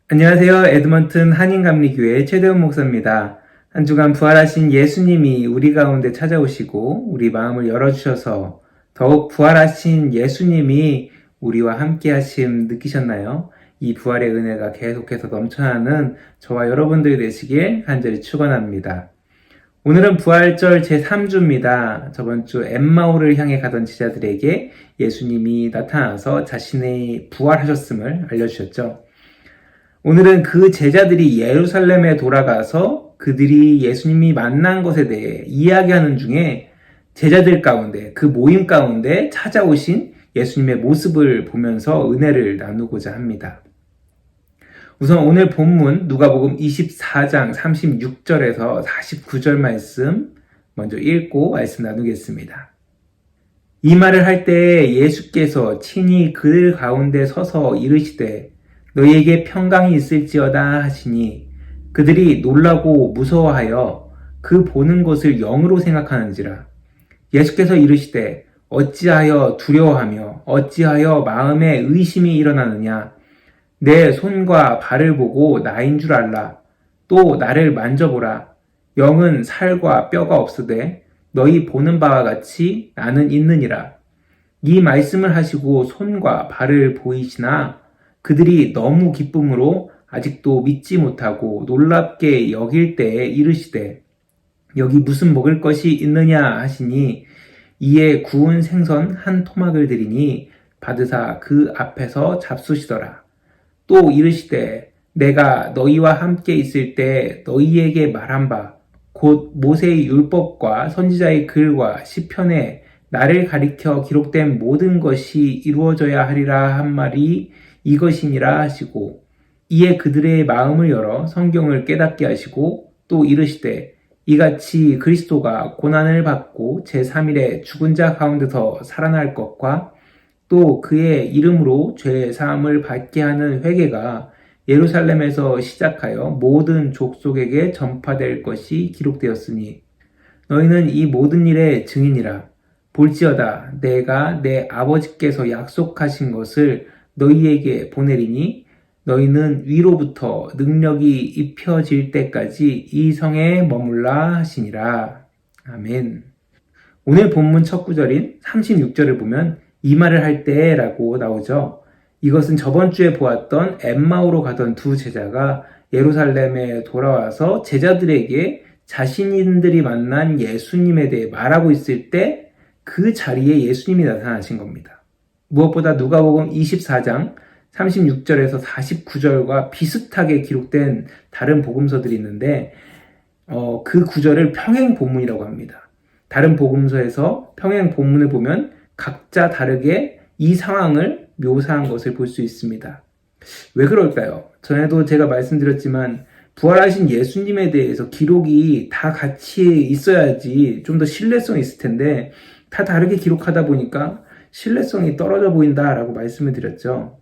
안녕하세요. 에드먼튼 한인감리교회 최대원 목사입니다. 한 주간 부활하신 예수님이 우리 가운데 찾아오시고 우리 마음을 열어주셔서 더욱 부활하신 예수님이 우리와 함께 하심 느끼셨나요? 이 부활의 은혜가 계속해서 넘쳐나는 저와 여러분들이 되시길 간절히 축원합니다. 오늘은 부활절 제3주입니다. 저번 주 엠마오를 향해 가던 제자들에게 예수님이 나타나서 자신의 부활하셨음을 알려주셨죠. 오늘은 그 제자들이 예루살렘에 돌아가서 그들이 예수님이 만난 것에 대해 이야기하는 중에 제자들 가운데, 그 모임 가운데 찾아오신 예수님의 모습을 보면서 은혜를 나누고자 합니다. 우선 오늘 본문 누가복음 24장 36절에서 49절 말씀 먼저 읽고 말씀 나누겠습니다. 이 말을 할 때 예수께서 친히 그들 가운데 서서 이르시되 너희에게 평강이 있을지어다 하시니 그들이 놀라고 무서워하여 그 보는 것을 영으로 생각하는지라. 예수께서 이르시되 어찌하여 두려워하며 어찌하여 마음에 의심이 일어나느냐. 내 손과 발을 보고 나인 줄 알라. 또 나를 만져보라. 영은 살과 뼈가 없으되 너희 보는 바와 같이 나는 있느니라. 이 말씀을 하시고 손과 발을 보이시나 그들이 너무 기쁨으로 아직도 믿지 못하고 놀랍게 여길 때에 이르시되 여기 무슨 먹을 것이 있느냐 하시니 이에 구운 생선 한 토막을 드리니 받으사 그 앞에서 잡수시더라. 또 이르시되 내가 너희와 함께 있을 때 너희에게 말한 바 곧 모세의 율법과 선지자의 글과 시편에 나를 가리켜 기록된 모든 것이 이루어져야 하리라 한 말이 이것이니라 하시고 이에 그들의 마음을 열어 성경을 깨닫게 하시고 또 이르시되 이같이 그리스도가 고난을 받고 제3일에 죽은 자 가운데서 살아날 것과 또 그의 이름으로 죄 사함을 받게 하는 회개가 예루살렘에서 시작하여 모든 족속에게 전파될 것이 기록되었으니 너희는 이 모든 일의 증인이라. 볼지어다 내가 내 아버지께서 약속하신 것을 너희에게 보내리니 너희는 위로부터 능력이 입혀질 때까지 이 성에 머물라 하시니라. 아멘. 오늘 본문 첫 구절인 36절을 보면 이 말을 할 때라고 나오죠. 이것은 저번 주에 보았던 엠마오로 가던 두 제자가 예루살렘에 돌아와서 제자들에게 자신들이 만난 예수님에 대해 말하고 있을 때 그 자리에 예수님이 나타나신 겁니다. 무엇보다 누가복음 24장 36절에서 49절과 비슷하게 기록된 다른 복음서들이 있는데 그 구절을 평행 본문이라고 합니다. 다른 복음서에서 평행 본문을 보면 각자 다르게 이 상황을 묘사한 것을 볼 수 있습니다. 왜 그럴까요? 전에도 제가 말씀드렸지만 부활하신 예수님에 대해서 기록이 다 같이 있어야지 좀 더 신뢰성이 있을 텐데 다 다르게 기록하다 보니까 신뢰성이 떨어져 보인다라고 말씀을 드렸죠.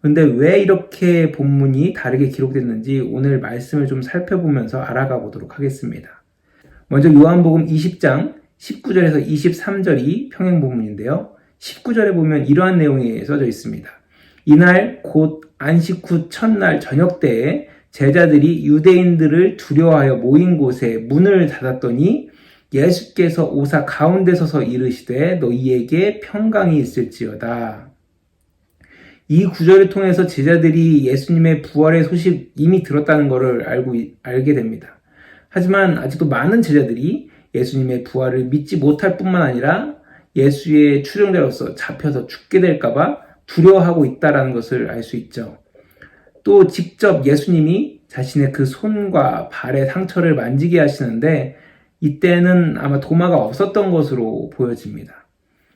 그런데 왜 이렇게 본문이 다르게 기록됐는지 오늘 말씀을 좀 살펴보면서 알아가 보도록 하겠습니다. 먼저 요한복음 20장 19절에서 23절이 평행 본문인데요. 19절에 보면 이러한 내용이 써져 있습니다. 이날 곧 안식 후 첫날 저녁 때에 제자들이 유대인들을 두려워하여 모인 곳에 문을 닫았더니 예수께서 오사 가운데 서서 이르시되 너희에게 평강이 있을지어다. 이 구절을 통해서 제자들이 예수님의 부활의 소식 이미 들었다는 것을 알게 됩니다. 하지만 아직도 많은 제자들이 예수님의 부활을 믿지 못할 뿐만 아니라 예수의 추종자로서 잡혀서 죽게 될까봐 두려워하고 있다는 것을 알 수 있죠. 또 직접 예수님이 자신의 그 손과 발의 상처를 만지게 하시는데 이때는 아마 도마가 없었던 것으로 보여집니다.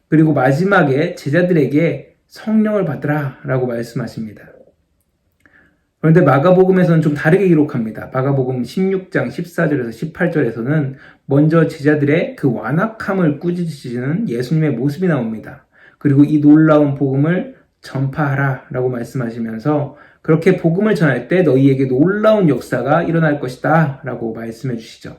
그리고 마지막에 제자들에게 성령을 받으라 라고 말씀하십니다. 그런데 마가복음에서는 좀 다르게 기록합니다. 마가복음 16장 14절에서 18절에서는 먼저 제자들의 그 완악함을 꾸짖으시는 예수님의 모습이 나옵니다. 그리고 이 놀라운 복음을 전파하라 라고 말씀하시면서 그렇게 복음을 전할 때 너희에게 놀라운 역사가 일어날 것이다 라고 말씀해 주시죠.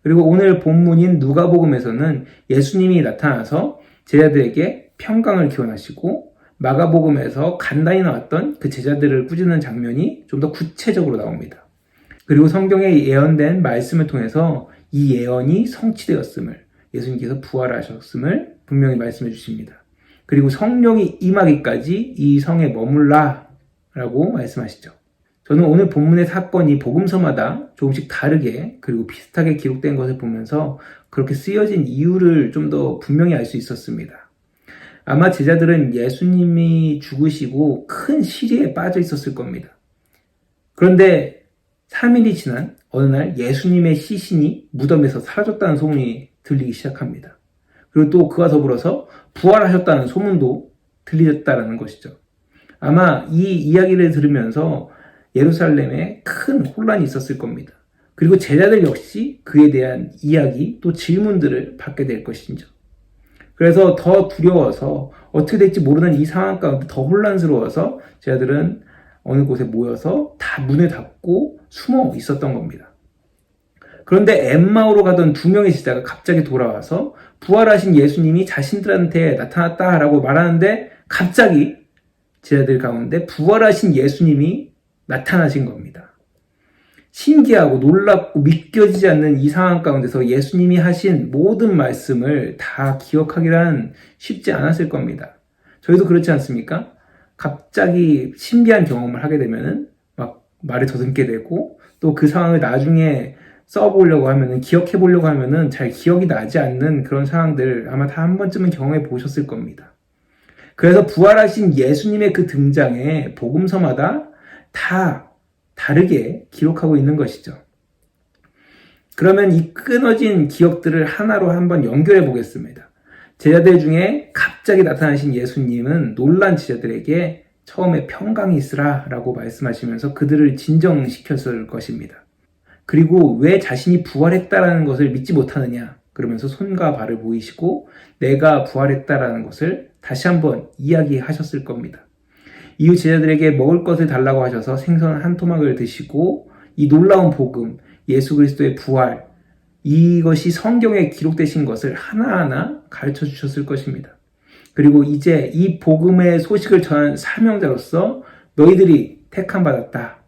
그리고 오늘 본문인 누가복음에서는 예수님이 나타나서 제자들에게 평강을 기원하시고 마가복음에서 간단히 나왔던 그 제자들을 꾸짖는 장면이 좀 더 구체적으로 나옵니다. 그리고 성경에 예언된 말씀을 통해서 이 예언이 성취되었음을, 예수님께서 부활하셨음을 분명히 말씀해 주십니다. 그리고 성령이 임하기까지 이 성에 머물라 라고 말씀하시죠. 저는 오늘 본문의 사건이 복음서마다 조금씩 다르게 그리고 비슷하게 기록된 것을 보면서 그렇게 쓰여진 이유를 좀 더 분명히 알 수 있었습니다. 아마 제자들은 예수님이 죽으시고 큰 시리에 빠져 있었을 겁니다. 그런데 3일이 지난 어느 날 예수님의 시신이 무덤에서 사라졌다는 소문이 들리기 시작합니다. 그리고 또 그와 더불어서 부활하셨다는 소문도 들리셨다는 것이죠. 아마 이 이야기를 들으면서 예루살렘에 큰 혼란이 있었을 겁니다. 그리고 제자들 역시 그에 대한 이야기 또 질문들을 받게 될 것이죠. 그래서 더 두려워서 어떻게 될지 모르는 이 상황 가운데 더 혼란스러워서 제자들은 어느 곳에 모여서 다 문을 닫고 숨어 있었던 겁니다. 그런데 엠마오로 가던 2명의 제자가 갑자기 돌아와서 부활하신 예수님이 자신들한테 나타났다라고 말하는데 갑자기 제자들 가운데 부활하신 예수님이 나타나신 겁니다. 신기하고 놀랍고 믿겨지지 않는 이 상황 가운데서 예수님이 하신 모든 말씀을 다 기억하기란 쉽지 않았을 겁니다. 저희도 그렇지 않습니까? 갑자기 신비한 경험을 하게 되면은 막 말을 더듬게 되고 또 그 상황을 나중에 써보려고 하면은 기억해 보려고 하면은 잘 기억이 나지 않는 그런 상황들 아마 다 한 번쯤은 경험해 보셨을 겁니다. 그래서 부활하신 예수님의 그 등장에 복음서마다 다 다르게 기록하고 있는 것이죠. 그러면 이 끊어진 기억들을 하나로 한번 연결해 보겠습니다. 제자들 중에 갑자기 나타나신 예수님은 놀란 제자들에게 처음에 평강이 있으라 라고 말씀하시면서 그들을 진정시켰을 것입니다. 그리고 왜 자신이 부활했다라는 것을 믿지 못하느냐 그러면서 손과 발을 보이시고 내가 부활했다라는 것을 다시 한번 이야기하셨을 겁니다. 이후 제자들에게 먹을 것을 달라고 하셔서 생선 한 토막을 드시고 이 놀라운 복음, 예수 그리스도의 부활, 이것이 성경에 기록되신 것을 하나하나 가르쳐 주셨을 것입니다. 그리고 이제 이 복음의 소식을 전한 사명자로서 너희들이 택함받았다.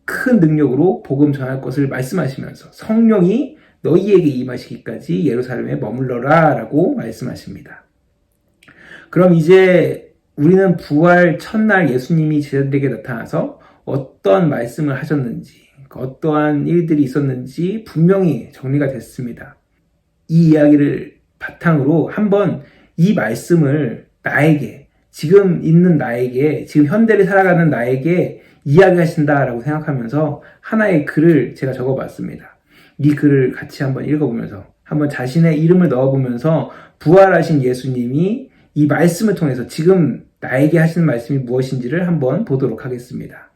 큰 능력으로 복음 전할 것을 말씀하시면서 성령이 너희에게 임하시기까지 예루살렘에 머물러라 라고 말씀하십니다. 그럼 이제 우리는 부활 첫날 예수님이 제자들에게 나타나서 어떤 말씀을 하셨는지, 어떠한 일들이 있었는지 분명히 정리가 됐습니다. 이 이야기를 바탕으로 한번 이 말씀을 나에게, 지금 있는 나에게, 지금 현대를 살아가는 나에게 이야기하신다라고 생각하면서 하나의 글을 제가 적어봤습니다. 이 글을 같이 한번 읽어보면서, 한번 자신의 이름을 넣어보면서 부활하신 예수님이 이 말씀을 통해서 지금 나에게 하시는 말씀이 무엇인지를 한번 보도록 하겠습니다.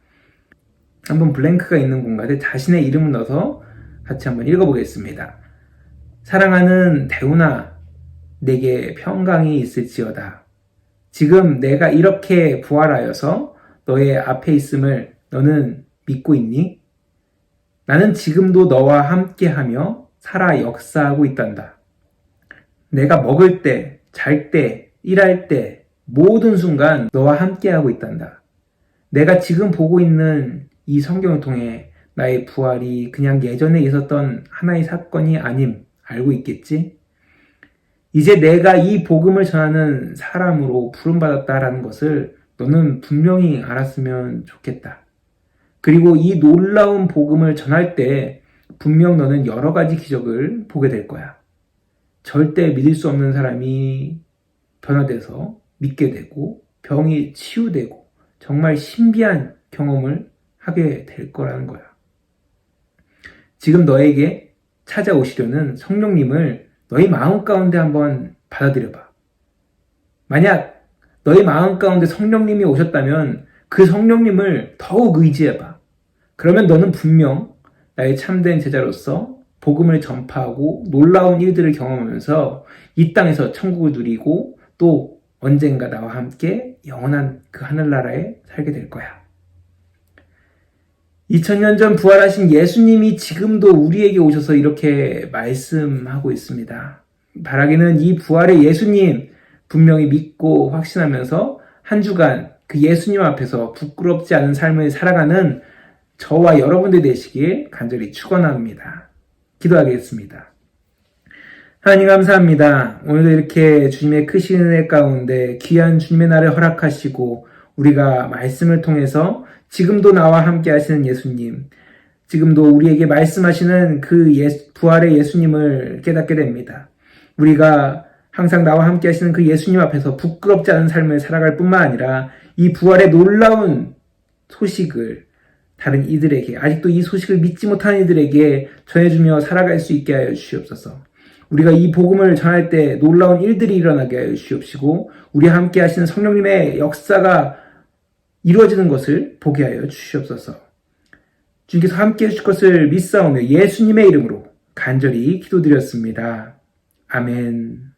한번 블랭크가 있는 공간에 자신의 이름을 넣어서 같이 한번 읽어보겠습니다. 사랑하는 대훈아, 내게 평강이 있을지어다. 지금 내가 이렇게 부활하여서 너의 앞에 있음을 너는 믿고 있니? 나는 지금도 너와 함께하며 살아 역사하고 있단다. 내가 먹을 때, 잘 때, 일할 때 모든 순간 너와 함께하고 있단다. 내가 지금 보고 있는 이 성경을 통해 나의 부활이 그냥 예전에 있었던 하나의 사건이 아님 알고 있겠지? 이제 내가 이 복음을 전하는 사람으로 부름받았다라는 것을 너는 분명히 알았으면 좋겠다. 그리고 이 놀라운 복음을 전할 때 분명 너는 여러 가지 기적을 보게 될 거야. 절대 믿을 수 없는 사람이 변화돼서 믿게 되고 병이 치유되고 정말 신비한 경험을 하게 될 거라는 거야. 지금 너에게 찾아오시려는 성령님을 너희 마음 가운데 한번 받아들여봐. 만약 너희 마음 가운데 성령님이 오셨다면 그 성령님을 더욱 의지해봐. 그러면 너는 분명 나의 참된 제자로서 복음을 전파하고 놀라운 일들을 경험하면서 이 땅에서 천국을 누리고 또 언젠가 나와 함께 영원한 그 하늘나라에 살게 될 거야. 2000년 전 부활하신 예수님이 지금도 우리에게 오셔서 이렇게 말씀하고 있습니다. 바라기는 이 부활의 예수님 분명히 믿고 확신하면서 한 주간 그 예수님 앞에서 부끄럽지 않은 삶을 살아가는 저와 여러분들 되시길 간절히 축원합니다. 기도하겠습니다. 하나님 감사합니다. 오늘도 이렇게 주님의 크신 은혜 가운데 귀한 주님의 날을 허락하시고 우리가 말씀을 통해서 지금도 나와 함께 하시는 예수님, 지금도 우리에게 말씀하시는 그 부활의 예수님을 깨닫게 됩니다. 우리가 항상 나와 함께 하시는 그 예수님 앞에서 부끄럽지 않은 삶을 살아갈 뿐만 아니라 이 부활의 놀라운 소식을 다른 이들에게, 아직도 이 소식을 믿지 못하는 이들에게 전해주며 살아갈 수 있게 하여 주시옵소서. 우리가 이 복음을 전할 때 놀라운 일들이 일어나게 하여 주시옵시고 우리와 함께 하시는 성령님의 역사가 이루어지는 것을 보게 하여 주시옵소서. 주님께서 함께 해주실 것을 믿사오며 예수님의 이름으로 간절히 기도드렸습니다. 아멘.